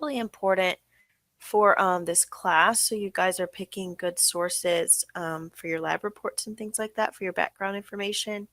really important for this class. So you guys are picking good sources for your lab reports and things like that for your background information.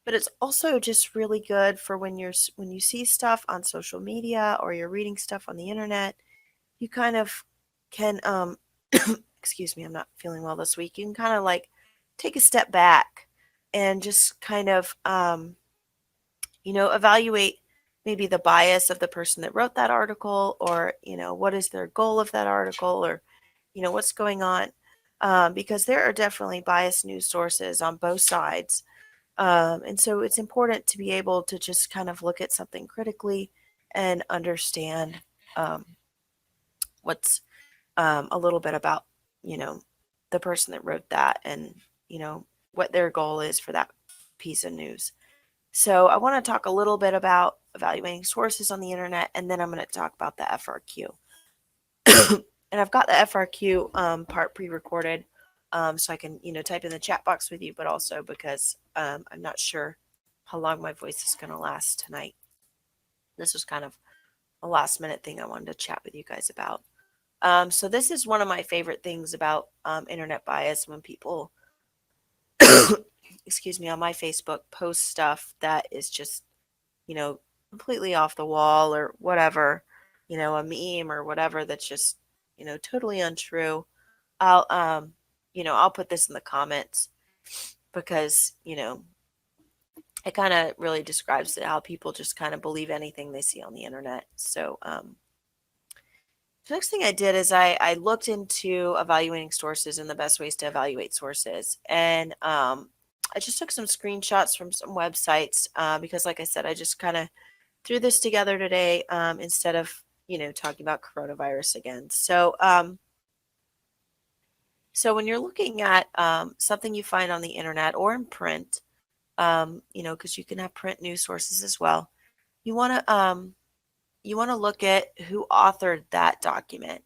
But it's also just really good for when you see stuff on social media or you're reading stuff on the internet. You kind of can excuse me, I'm not feeling well this week. You can kind of like take a step back and just kind of evaluate maybe the bias of the person that wrote that article, or what is their goal of that article, or what's going on, because there are definitely biased news sources on both sides. And so it's important to be able to just kind of look at something critically and understand um, what's a little bit about, you know, the person that wrote that, and, what their goal is for that piece of news. So I want to talk a little bit about evaluating sources on the internet, and then I'm going to talk about the FRQ. And I've got the FRQ part pre-recorded, so I can type in the chat box with you, but also because I'm not sure how long my voice is going to last tonight. This was kind of a last minute thing I wanted to chat with you guys about. So this is one of my favorite things about internet bias, when people excuse me, on my Facebook post stuff that is just completely off the wall or whatever, a meme or whatever that's just totally untrue. I'll put this in the comments because it kind of really describes how people just kind of believe anything they see on the internet. So the next thing I did is I looked into evaluating sources and the best ways to evaluate sources. And I just took some screenshots from some websites because, like I said, I just kind of threw this together today instead of, talking about coronavirus again. So when you're looking at something you find on the internet or in print, because you can have print news sources as well, you want to look at who authored that document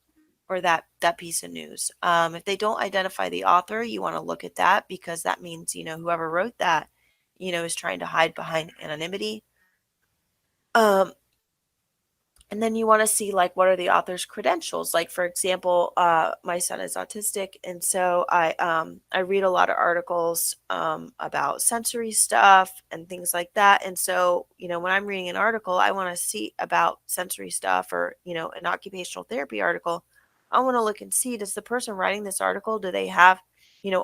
or that piece of news. If they don't identify the author, you want to look at that, because that means whoever wrote that is trying to hide behind anonymity. Um, and then you want to see, like, what are the author's credentials. Like, for example, my son is autistic, and so I read a lot of articles about sensory stuff and things like that. And so when I'm reading an article, I want to see about sensory stuff, or an occupational therapy article. I want to look and see, does the person writing this article, do they have,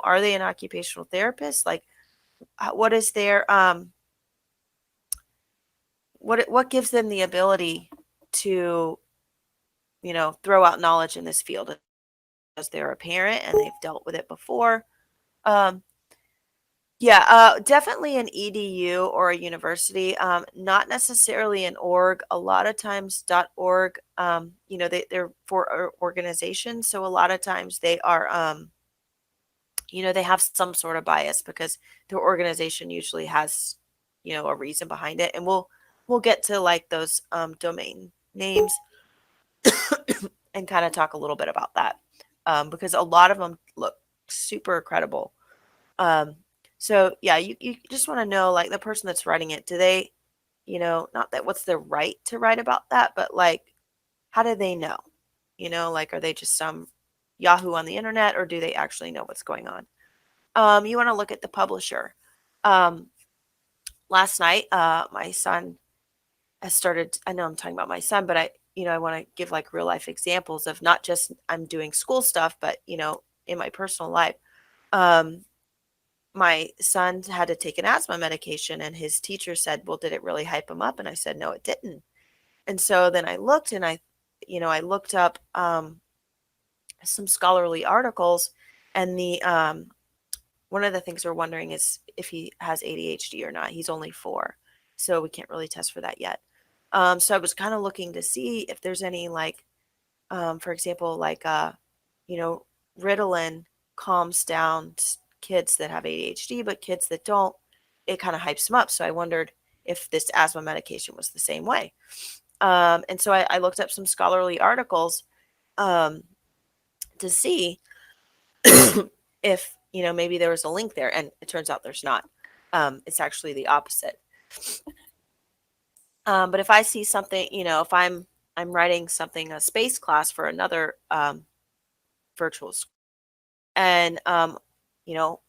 are they an occupational therapist? Like, what is their what gives them the ability to throw out knowledge in this field, as they're a parent and they've dealt with it before. Um, definitely an EDU or a university, not necessarily an org. A lot of times .org, they're for organizations. So a lot of times they are, they have some sort of bias, because their organization usually has, a reason behind it. And we'll get to like those domain names and kind of talk a little bit about that, because a lot of them look super credible. Um, so yeah, you just want to know, like, the person that's writing it, do they, not that what's their right to write about that, but like, how do they know? Like, are they just some Yahoo on the internet, or do they actually know what's going on? You want to look at the publisher. Um, Last night, my son has started. I know I'm talking about my son, but I want to give like real life examples of not just I'm doing school stuff, but in my personal life. Um, my son had to take an asthma medication, and his teacher said, "Well, did it really hype him up?" And I said, "No, it didn't." And so then I looked, and I looked up some scholarly articles, and the one of the things we're wondering is if he has ADHD or not. He's only 4, so we can't really test for that yet. So I was kind of looking to see if there's any, like, for example, like, you know, Ritalin calms down kids that have ADHD, but kids that don't, it kind of hypes them up. So I wondered if this asthma medication was the same way. And so I looked up some scholarly articles um, to see if, maybe there was a link there. And it turns out there's not. It's actually the opposite. But if I see something, if I'm I'm writing something, a space class for another virtual school. And,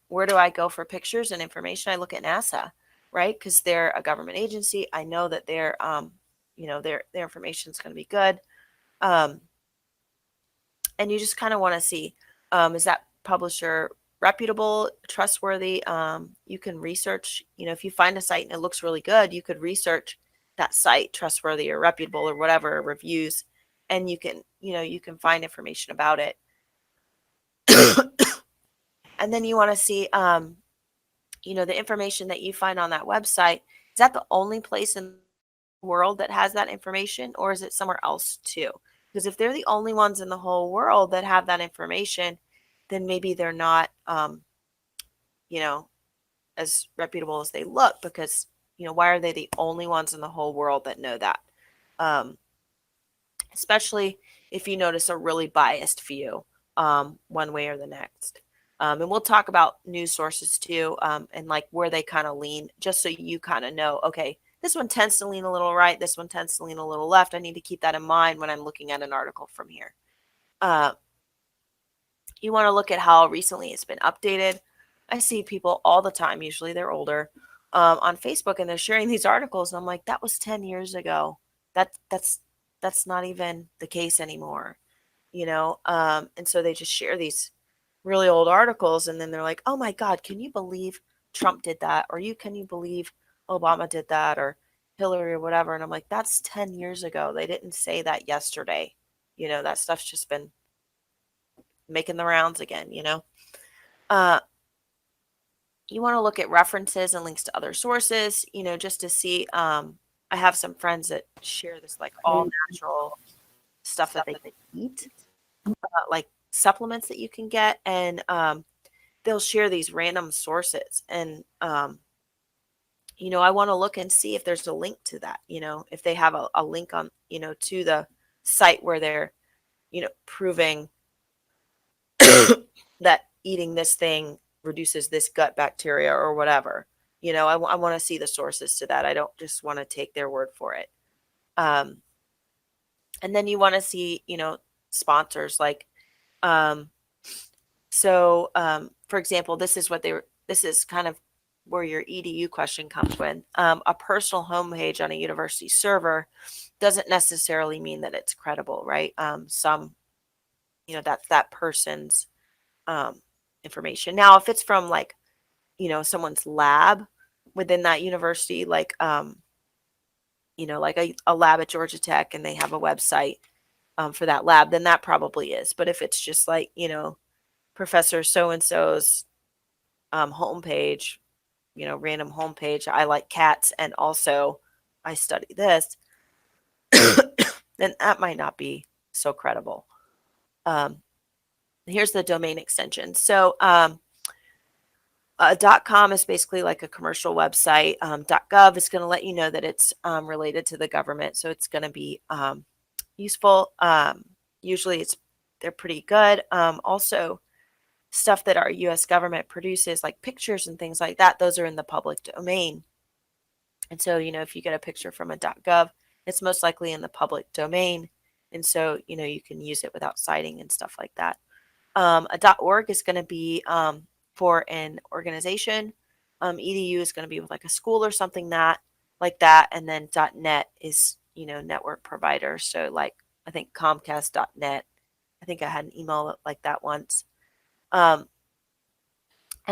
where do I go for pictures and information? I look at NASA, right? Because they're a government agency. I know that their information is going to be good. Um, and you just kind of want to see, is that publisher reputable, trustworthy? You can research, if you find a site and it looks really good, you could research that site, trustworthy or reputable or whatever reviews, and you can find information about it. And then you want to see, the information that you find on that website. Is that the only place in the world that has that information, or is it somewhere else too? Because if they're the only ones in the whole world that have that information, then maybe they're not, you know, as reputable as they look, because, why are they the only ones in the whole world that know that? Um, Especially if you notice a really biased view, one way or the next. And we'll talk about news sources too, and like where they kind of lean, just so you kind of know, okay, this one tends to lean a little right, this one tends to lean a little left. I need to keep that in mind when I'm looking at an article from here. Uh, you want to look at how recently it's been updated. I see people all the time, usually they're older, on Facebook, and they're sharing these articles, and I'm like, that was 10 years ago. That's not even the case anymore, and so they just share these really old articles, and then they're like, oh my God, can you believe Trump did that? Or can you believe Obama did that, or Hillary, or whatever? And I'm like, that's 10 years ago. They didn't say that yesterday. That stuff's just been making the rounds again. Uh, you want to look at references and links to other sources, just to see. I have some friends that share this like all natural stuff that they can eat, like supplements that you can get, and they'll share these random sources. And I want to look and see if there's a link to that, if they have a link on, to the site where they're, proving that eating this thing reduces this gut bacteria or whatever. I want to see the sources to that. I don't just want to take their word for it. Um, and then you want to see, sponsors, like, for example, this is kind of where your EDU question comes when, a personal homepage on a university server doesn't necessarily mean that it's credible, right? That's that person's information. Now, if it's from like, someone's lab within that university, like, like a lab at Georgia Tech, and they have a website for that lab, then that probably is. But if it's just like, Professor so-and-so's homepage, random homepage, I like cats, and also I study this, then that might not be so credible. Here's the domain extension. So .com is basically like a commercial website. .gov is going to let you know that it's related to the government, so it's going to be useful. Usually they're pretty good. Also, stuff that our U.S. government produces, like pictures and things like that, those are in the public domain. And so, if you get a picture from a .gov, it's most likely in the public domain. And so, you can use it without citing and stuff like that. A .org is going to be for an organization. EDU is going to be with like a school or something like that. And then .net is, network provider. So like, I think Comcast.net. I think I had an email like that once. And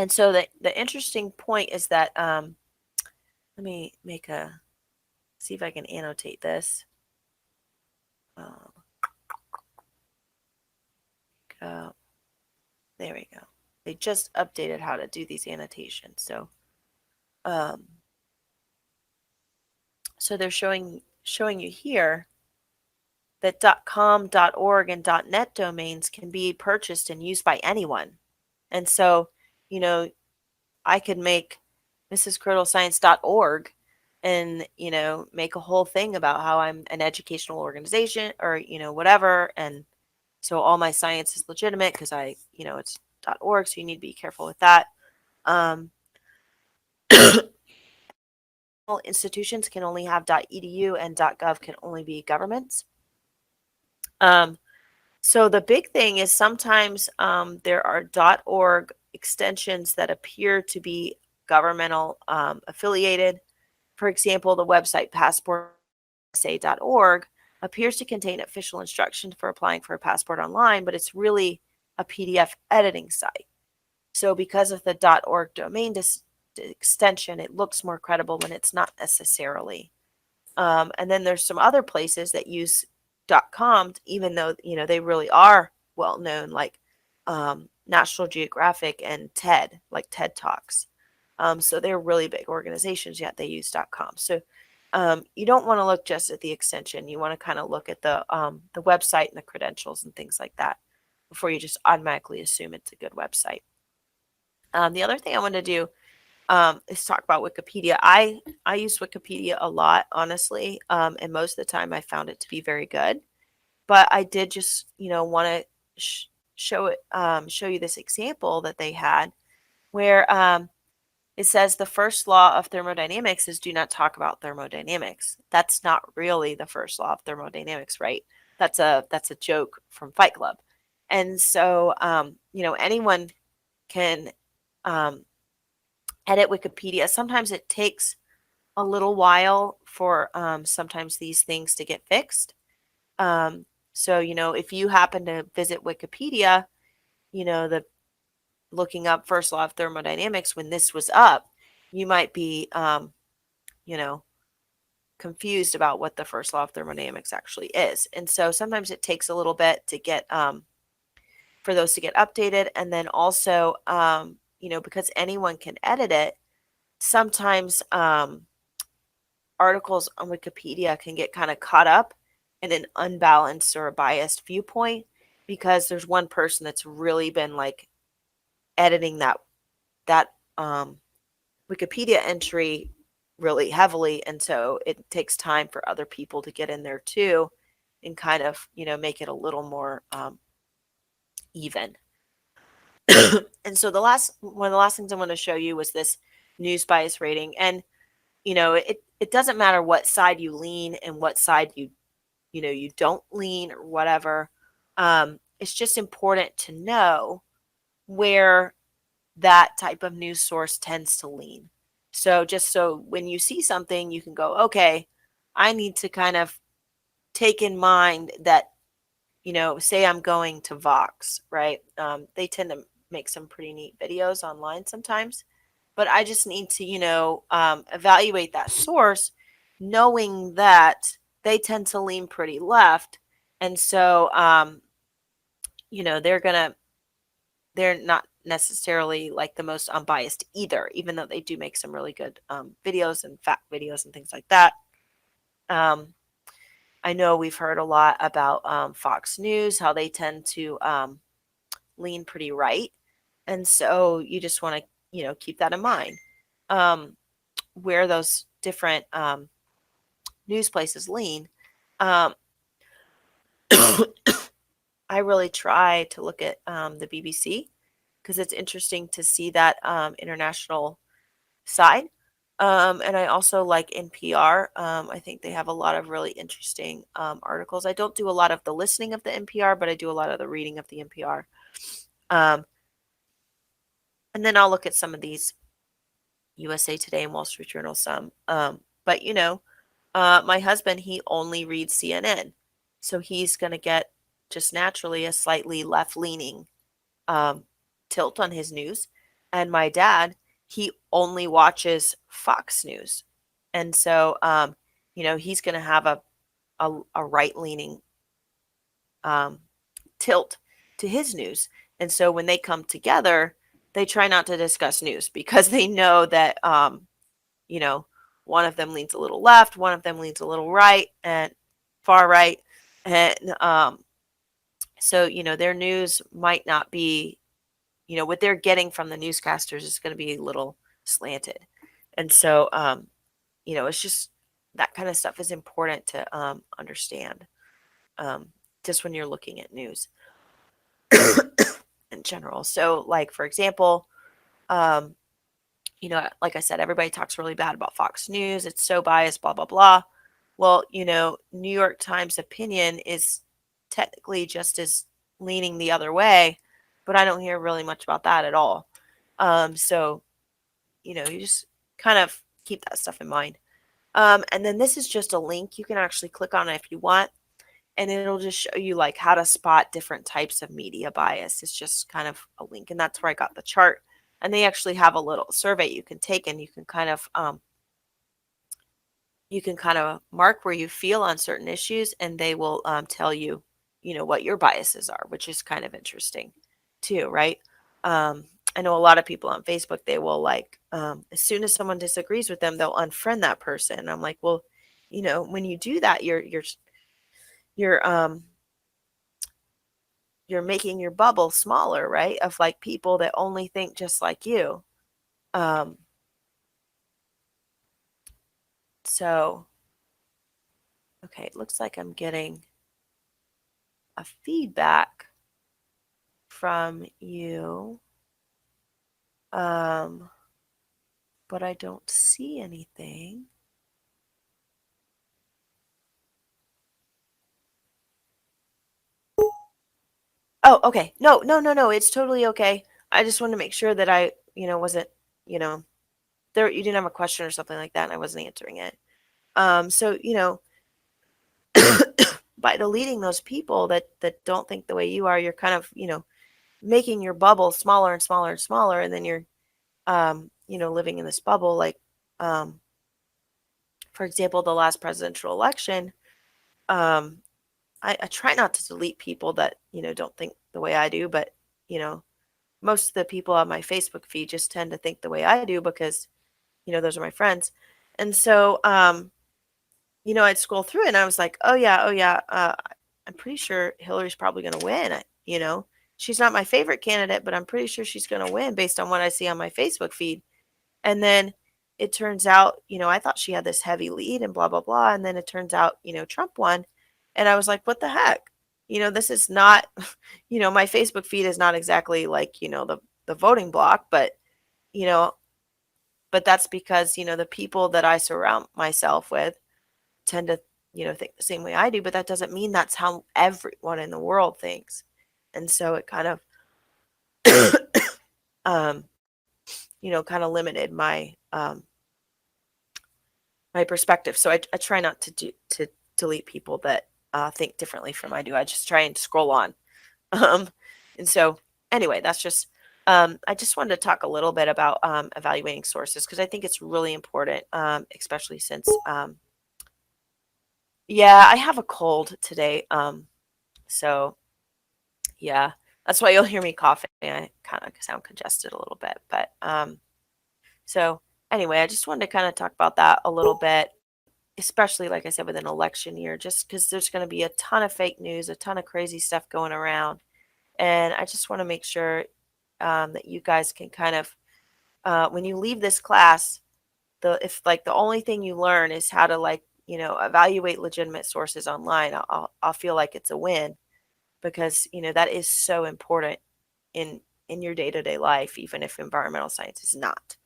so the interesting point is that, let me see if I can annotate this. There we go. They just updated how to do these annotations. So, so they're showing you here that .com, .org, and .net domains can be purchased and used by anyone. And so, I could make mrscriddlescience.org and, make a whole thing about how I'm an educational organization, or, whatever. And so all my science is legitimate because it's .org, so you need to be careful with that. Institutions can only have .edu, and .gov can only be governments. Um, so the big thing is sometimes there are .org extensions that appear to be governmental affiliated. For example, the website passportusa.org appears to contain official instructions for applying for a passport online, but it's really a PDF editing site. So because of the .org domain extension, it looks more credible when it's not necessarily. And then there's some other places that use .com, even though they really are well known, like National Geographic and TED, like TED Talks. So they're really big organizations, yet they use .com. So you don't want to look just at the extension. You want to kind of look at the website and the credentials and things like that before you just automatically assume it's a good website. The other thing I want to do is talk about Wikipedia. I use Wikipedia a lot, honestly, and most of the time I found it to be very good. But I did just want to show you this example that they had where it says the first law of thermodynamics is do not talk about thermodynamics. That's not really the first law of thermodynamics, right? That's a joke from Fight Club. And so anyone can um, edit Wikipedia. Sometimes it takes a little while for sometimes these things to get fixed. So if you happen to visit Wikipedia, the looking up first law of thermodynamics when this was up, you might be you know confused about what the first law of thermodynamics actually is. And so sometimes it takes a little bit to get for those to get updated. And then also because anyone can edit it, sometimes articles on Wikipedia can get kind of caught up in an unbalanced or a biased viewpoint because there's one person that's really been like editing that Wikipedia entry really heavily, and so it takes time for other people to get in there too and kind of make it a little more even. And so one of the last things I want to show you was this news bias rating. And it doesn't matter what side you lean and what side you don't lean or whatever. It's just important to know where that type of news source tends to lean. So just so when you see something, you can go, okay, I need to kind of take in mind that, say I'm going to Vox, right? They tend to make some pretty neat videos online sometimes, but I just need to, evaluate that source, knowing that they tend to lean pretty left. And so, they're not necessarily like the most unbiased either, even though they do make some really good videos and fact videos and things like that. I know we've heard a lot about Fox News, how they tend to lean pretty right. And so you just want to, keep that in mind. Where those different news places lean. Um, I really try to look at the BBC because it's interesting to see that international side. And I also like NPR. I think they have a lot of really interesting articles. I don't do a lot of the listening of the NPR, but I do a lot of the reading of the NPR. Um, and then I'll look at some of these USA Today and Wall Street Journal some. But my husband, he only reads CNN. So he's going to get just naturally a slightly left leaning tilt on his news. And my dad, he only watches Fox News. And so, he's going to have a right leaning tilt to his news. And so when they come together, they try not to discuss news because they know that, one of them leans a little left, one of them leans a little right and far right. And so, their news might not be, what they're getting from the newscasters is going to be a little slanted. And so, it's just that kind of stuff is important to understand just when you're looking at news in general. So, like, for example, um, like I said, everybody talks really bad about Fox News. It's so biased, blah, blah, blah. Well, New York Times opinion is technically just as leaning the other way, but I don't hear really much about that at all. So, you just kind of keep that stuff in mind. And then this is just a link. You can actually click on it if you want, and it'll just show you like how to spot different types of media bias. It's just kind of a link, and that's where I got the chart. And they actually have a little survey you can take, and you can kind of mark where you feel on certain issues, and they will tell you, what your biases are, which is kind of interesting too, right? I know a lot of people on Facebook, they will like, as soon as someone disagrees with them, they'll unfriend that person. And I'm like, well, when you do that, you're you're making your bubble smaller, right? Of like people that only think just like you. Um, so, okay, it looks like I'm getting a feedback from you, um, but I don't see anything. Oh, okay. No, no, no, no. It's totally okay. I just wanted to make sure that I, wasn't, you know, there. You didn't have a question or something like that, and I wasn't answering it. So by deleting those people that don't think the way you are, you're kind of, making your bubble smaller and smaller and smaller, and then you're, living in this bubble. Like, um, for example, the last presidential election. Um, I try not to delete people that, don't think the way I do, but, you know, most of the people on my Facebook feed just tend to think the way I do because, those are my friends. And so, I'd scroll through it and I was like, oh yeah, I'm pretty sure Hillary's probably going to win. She's not my favorite candidate, but I'm pretty sure she's going to win based on what I see on my Facebook feed. And then it turns out, I thought she had this heavy lead and blah, blah, blah. And then it turns out, Trump won. And I was like, what the heck? This is not, my Facebook feed is not exactly like, the voting block, you know, but that's because, the people that I surround myself with tend to, think the same way I do, but that doesn't mean that's how everyone in the world thinks. And so it kind of, um, kind of limited my perspective. So I try not to delete people that think differently from I do. I just try and scroll on. Um, and so anyway, that's just I just wanted to talk a little bit about evaluating sources because I think it's really important, especially since yeah, I have a cold today. So yeah, that's why you'll hear me coughing. I kind of sound congested a little bit, but so anyway, I just wanted to kind of talk about that a little bit, especially like I said, with an election year, just because there's going to be a ton of fake news, a ton of crazy stuff going around. And I just want to make sure that you guys can kind of, when you leave this class, if like the only thing you learn is how to like, evaluate legitimate sources online, I'll feel like it's a win because, that is so important in your day-to-day life, even if environmental science is not.